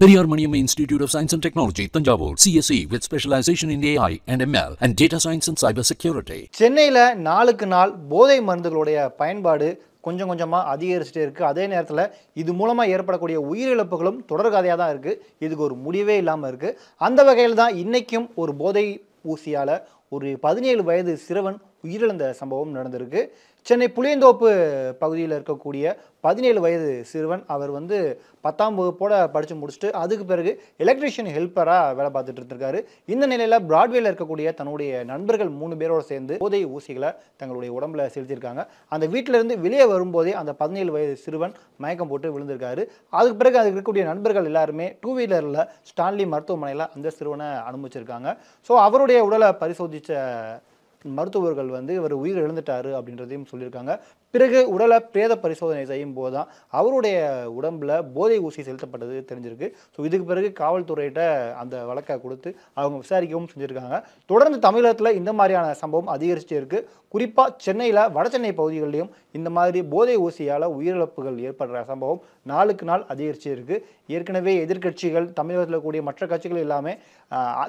Periyar Maniamma Institute of Science and Technology, Tanjavur, CSE with specialization in AI and ML and data science and cyber security. சென்னையில் நாளுக்கு நாள் போதை மருந்துகளுடைய பயன்பாடு கொஞ்சம் கொஞ்சமாக அதிகரிச்சுட்டே இருக்குது. அதே நேரத்தில் இது மூலமாக ஏற்படக்கூடிய உயிரிழப்புகளும் தொடர்கதையாக தான் இருக்குது. இதுக்கு ஒரு முடிவே இல்லாமல் இருக்குது. அந்த வகையில் தான் இன்றைக்கும் ஒரு போதை ஊசியால் ஒரு 17 வயது சிறுவன் உயிரிழந்த சம்பவம் நடந்திருக்கு. சென்னை புளியந்தோப்பு பகுதியில் இருக்கக்கூடிய 17 வயது சிறுவன் அவர் 10ஆம் வகுப்போட படித்து முடிச்சுட்டு அதுக்கு பிறகு எலக்ட்ரிஷியன் ஹெல்ப்பராக வேலை பார்த்துட்டு இருந்திருக்காரு. இந்த நிலையில் பிராட்வேல இருக்கக்கூடிய தன்னுடைய நண்பர்கள் 3 பேரோடு சேர்ந்து போதை ஊசிகளை தங்களுடைய உடம்புல செலுத்தியிருக்காங்க. அந்த வீட்டிலிருந்து வெளியே வரும்போதே அந்த 17 வயது சிறுவன் மயக்கம் போட்டு விழுந்திருக்காரு. அதுக்கு பிறகு அதுக்கு இருக்கக்கூடிய நண்பர்கள் எல்லாருமே 2 வீலரில் ஸ்டான்லி மருத்துவமனையில் அந்த சிறுவனை அனுமதிச்சிருக்காங்க. ஸோ அவருடைய உடலை பரிசோதித்த மருத்துவர்கள் இவர் உயிர் இழந்துட்டாரு அப்படின்றதையும் சொல்லியிருக்காங்க. பிறகு உடலை பிரேத பரிசோதனை செய்யும் போது தான் அவருடைய உடம்புல போதை ஊசி செலுத்தப்பட்டது தெரிஞ்சிருக்கு. ஸோ இதுக்கு பிறகு காவல்துறையிட்ட அந்த வழக்கை கொடுத்து அவங்க விசாரிக்கவும் செஞ்சுருக்காங்க. தொடர்ந்து தமிழகத்தில் இந்த மாதிரியான சம்பவம் அதிகரிச்சுட்டே இருக்குது. குறிப்பாக சென்னையில் வடசென்னை பகுதிகளிலையும் இந்த மாதிரி போதை ஊசியால் உயிரிழப்புகள் ஏற்படுற சம்பவம் நாளுக்கு நாள் அதிகரிச்சு இருக்குது. ஏற்கனவே எதிர்க்கட்சிகள் தமிழகத்தில் கூடிய மற்ற கட்சிகள் எல்லாமே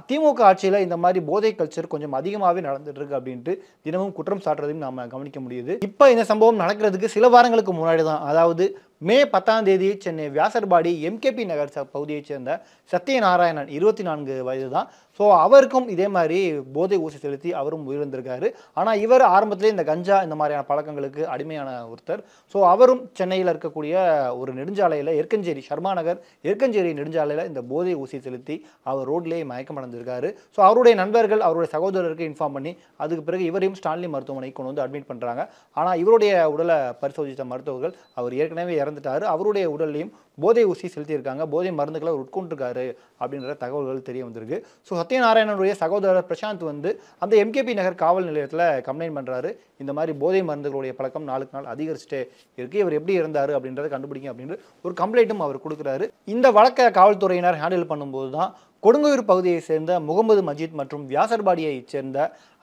திமுக ஆட்சியில் இந்த மாதிரி போதை கல்ச்சர் கொஞ்சம் அதிகமாகவே நடந்துட்டு இருக்கு அப்படின்ட்டு தினமும் குற்றம் சாட்டுறதையும் நாம் கவனிக்க முடியுது. இப்போ இந்த சம்பவம் நடக்கிறதுக்கு சில வாரங்களுக்கு முன்னாடி தான், அதாவது மே 10ஆம் தேதி சென்னை வியாசர்பாடி எம்கேபி நகர் பகுதியைச் சேர்ந்த சத்யநாராயணன் 24 வயது தான். ஸோ அவருக்கும் இதே மாதிரி போதை ஊசி செலுத்தி அவரும் உயிரிழந்திருக்காரு. ஆனால் இவர் ஆரம்பத்திலே இந்த கஞ்சா இந்த மாதிரியான பழக்கங்களுக்கு அடிமையான ஒருத்தர். ஸோ அவரும் சென்னையில் இருக்கக்கூடிய ஒரு நெடுஞ்சாலையில் எர்க்கஞ்சேரி ஷர்மா நகர் எர்க்கஞ்சேரி நெடுஞ்சாலையில் இந்த போதை ஊசி செலுத்தி அவர் ரோட்லேயே மயக்கம் அடைஞ்சிருக்காரு. ஸோ அவருடைய நண்பர்கள் அவருடைய சகோதரருக்கு இன்ஃபார்ம் பண்ணி அதுக்கு பிறகு இவரையும் ஸ்டான்லி மருத்துவமனைக்கு கொண்டு வந்து அட்மிட் பண்ணுறாங்க. ஆனால் இவருடைய உடலை பரிசோதித்த மருத்துவர்கள் அவர் ஏற்கனவே இறந்துட்டாரு, அவருடைய உடல்லையும் போதை ஊசி செலுத்தியிருக்காங்க, போதை மருந்துகளை உட்கொண்டிருக்காரு அப்படின்ற தகவல்கள் தெரிய வந்திருக்கு. ஸோ சத்யநாராயணனுடைய சகோதரர் பிரசாந்த் அந்த எம்கேபி நகர் காவல் நிலையத்தில் கம்ப்ளைண்ட் பண்ணுறாரு. இந்த மாதிரி போதை மருந்துகளுடைய பழக்கம் நாளுக்கு நாள் அதிகரிச்சுட்டே இருக்குது, இவர் எப்படி இருந்தார் அப்படின்றத கண்டுபிடிங்க அப்படின்ற ஒரு கம்ப்ளைண்ட்டும் அவர் கொடுக்குறாரு. இந்த வழக்கை காவல்துறையினர் ஹேண்டில் பண்ணும்போது தான் கொடுங்கையூர் பகுதியை சேர்ந்த முகமது மஜீத் மற்றும் வியாசர்பாடியை சேர்ந்த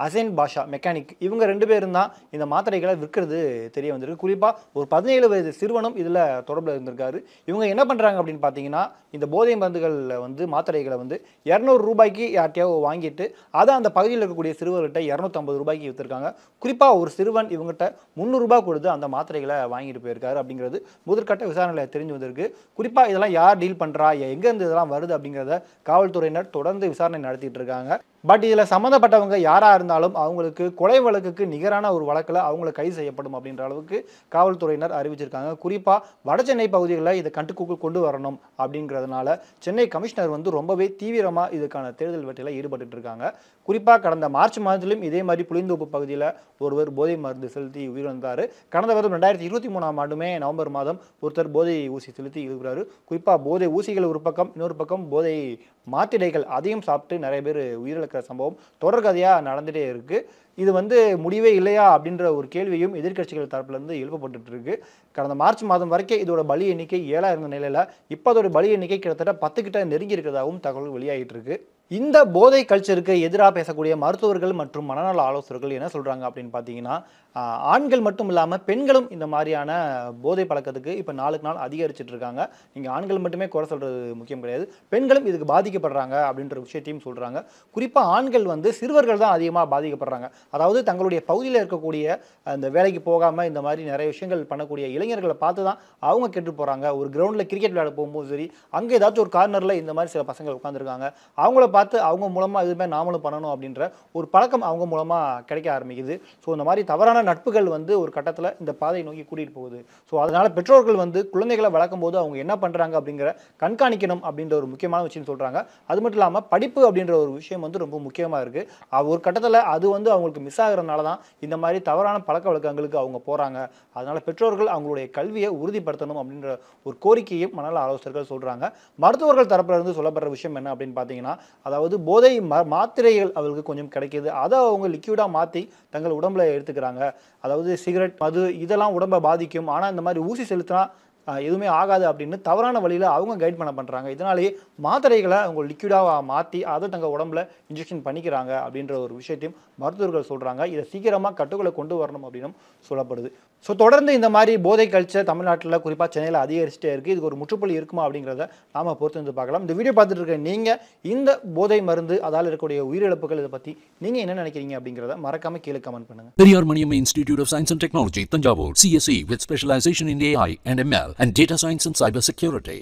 அசேன் பாஷா மெக்கானிக் இவங்க 2 பேரும் தான் இந்த மாத்திரைகளை விற்கிறது தெரிய வந்திருக்கு. குறிப்பாக ஒரு 17 வயது சிறுவனும் இதில் தொடர்பில் இருந்திருக்காரு. இவங்க என்ன பண்ணுறாங்க அப்படின்னு பார்த்தீங்கன்னா, இந்த போதை மருந்துகளில் மாத்திரைகளை 200 ரூபாய்க்கு யார்ட்டையோ வாங்கிட்டு அதை அந்த பகுதியில் இருக்கக்கூடிய சிறுவர்கிட்ட 250 ரூபாய்க்கு விற்றுருக்காங்க. குறிப்பாக ஒரு சிறுவன் இவங்ககிட்ட 300 ரூபாய் கொடுத்து அந்த மாத்திரைகளை வாங்கிட்டு போயிருக்காரு அப்படிங்கிறது முதற்கட்ட விசாரணையில் தெரிஞ்சு வந்திருக்கு. குறிப்பாக இதெல்லாம் யார் டீல் பண்ணுறா, எங்கேருந்து இதெல்லாம் வருது அப்படிங்கிறத காவல்துறையினர் தொடர்ந்து விசாரணை நடத்திட்டு இருக்காங்க. பட் இதில் சம்மந்தப்பட்டவங்க யாராக இருந்தாலும் அவங்களுக்கு கொலை வழக்குக்கு நிகரான ஒரு வழக்கில் அவங்கள கைது செய்யப்படும் அப்படின்ற அளவுக்கு காவல்துறையினர் அறிவிச்சிருக்காங்க. குறிப்பாக வடசென்னை பகுதிகளில் இதை கட்டுக்குள் கொண்டு வரணும் அப்படிங்கிறதுனால சென்னை கமிஷனர் ரொம்பவே தீவிரமாக இதுக்கான தேடுதல் வேட்டையில் ஈடுபட்டு இருக்காங்க. குறிப்பாக கடந்த மார்ச் மாதத்திலும் இதே மாதிரி புளியந்தோப்பு பகுதியில் ஒருவர் போதை மருந்து செலுத்தி உயிரிழந்தார். கடந்த வருடம் 2023ஆம் ஆண்டுமே நவம்பர் மாதம் ஒருத்தர் போதை ஊசி செலுத்தி இருக்கிறாரு. குறிப்பாக போதை ஊசிகள் ஒரு பக்கம், இன்னொரு பக்கம் போதை மாத்திரைகள் அதையும் சாப்பிட்டு நிறைய பேர் உயிரிழக்கிற சம்பவம் தொடர்கதையாக நடந்துகிட்டே இருக்குது. இது முடிவே இல்லையா அப்படின்ற ஒரு கேள்வியும் எதிர்க்கட்சிகள் தரப்புலேருந்து எழுப்பப்பட்டு இருக்கு. கடந்த மார்ச் மாதம் வரைக்கும் இதோட பலி எண்ணிக்கை 7 இருந்த நிலையில் இப்போ அதோட பலி எண்ணிக்கை கிட்டத்தட்ட 10 கிட்ட நெருங்கி இருக்கிறதாகவும் தகவல் வெளியாகிட்டு இருக்கு. இந்த போதை கல்ச்சருக்கு எதிராக பேசக்கூடிய மருத்துவர்கள் மற்றும் மனநல ஆலோசகர்கள் என்ன சொல்கிறாங்க அப்படின்னு பார்த்தீங்கன்னா, ஆண்கள் மட்டும் இல்லாமல் பெண்களும் இந்த மாதிரியான போதை பழக்கத்துக்கு இப்போ நாளுக்கு நாள் அதிகரிச்சுட்டு இருக்காங்க. நீங்கள் ஆண்கள் மட்டுமே குறை சொல்கிறது முக்கியம் கிடையாது, பெண்களும் இதுக்கு பாதிக்கப்படுறாங்க அப்படின்ற விஷயத்தையும் சொல்கிறாங்க. குறிப்பாக ஆண்கள் சிறுவர்கள் தான் அதிகமாக பாதிக்கப்படுறாங்க. அதாவது தங்களுடைய பகுதியில் இருக்கக்கூடிய அந்த வேலைக்கு போகாமல் இந்த மாதிரி நிறைய விஷயங்கள் பண்ணக்கூடிய இளைஞர்களை பார்த்து தான் அவங்க கெட்டு போகிறாங்க. ஒரு கிரவுண்டில் கிரிக்கெட் விளையாட போகும்போது சரி, அங்கே ஏதாச்சும் ஒரு கார்னரில் இந்த மாதிரி சில பசங்கள் உட்காந்துருக்காங்க, அவங்கள பார்த்து அவங்க மூலமாக இதுமே நாமளும் பண்ணணும் அப்படின்ற ஒரு பழக்கம் அவங்க மூலமாக கிடைக்க ஆரம்பிக்குது. ஸோ இந்த மாதிரி தவறான நட்புகள் ஒரு கட்டத்தில் இந்த பாதையை நோக்கி கூட்டிகிட்டு போகுது. ஸோ அதனால் பெற்றோர்கள் குழந்தைகளை வளர்க்கும் போது அவங்க என்ன பண்ணுறாங்க அப்படிங்கிற கண்காணிக்கணும் அப்படின்ற ஒரு முக்கியமான விஷயம் சொல்கிறாங்க. அது மட்டும் இல்லாமல் படிப்பு அப்படின்ற ஒரு விஷயம் ரொம்ப முக்கியமாக இருக்குது. ஒரு கட்டத்தில் அது அவங்களுக்கு மிஸ் ஆகிறதுனால தான் இந்த மாதிரி தவறான பழக்க வழக்கங்களுக்கு அவங்க போகிறாங்க. அதனால் பெற்றோர்கள் அவங்களுடைய கல்வியை உறுதிப்படுத்தணும் அப்படின்ற ஒரு கோரிக்கையும் மனநல ஆலோசகர்கள் சொல்கிறாங்க. மருத்துவர்கள் தரப்பிலிருந்து சொல்லப்படுற விஷயம் என்ன அப்படின்னு பார்த்தீங்கன்னா, அதாவது போதை மாத்திரைகள் அவங்களுக்கு கொஞ்சம் கிடைக்கிது, அதை அவங்க லிக்யூடாக மாற்றி தங்கள் உடம்புல எடுத்துக்கிறாங்க. அதாவது சிகரெட், மது இதெல்லாம் உடம்பை பாதிக்கும், ஆனால் இந்த மாதிரி ஊசி செலுத்தினா எதுவுமே ஆகாது அப்படின்னு தவறான வழியில் அவங்க கைட் பண்ணுறாங்க. இதனாலேயே மாத்திரைகளை அவங்க லிக்விடாக மாற்றி அதை தங்கள் உடம்புல இன்ஜெக்ஷன் பண்ணிக்கிறாங்க அப்படின்ற ஒரு விஷயத்தையும் மருத்துவர்கள் சொல்கிறாங்க. இதை சீக்கிரமாக கட்டுக்குள்ளே கொண்டு வரணும் அப்படின்னு சொல்லப்படுது. ஸோ தொடர்ந்து இந்த மாதிரி போதை கல்ச்சர் தமிழ்நாட்டில் குறிப்பாக சென்னையில் அதிகரிச்சுட்டே இருக்குது. இதுக்கு ஒரு முற்றுப்புள்ளி இருக்குமா அப்படிங்கிறத நாம் பொறுத்து வந்து பார்க்கலாம். இந்த வீடியோ பார்த்துட்டு இருக்க நீங்கள் இந்த போதை மருந்து அதால் இருக்கக்கூடிய உயிரிழப்புகள் இதை பற்றி நீங்கள் என்ன நினைக்கிறீங்க அப்படிங்கிறத மறக்காமல் கீழே கமெண்ட் பண்ணுங்கள். Periyar Maniam Institute of Science and Technology, Tanjavur, CSE with specialization in AI and ML and data science and cyber security.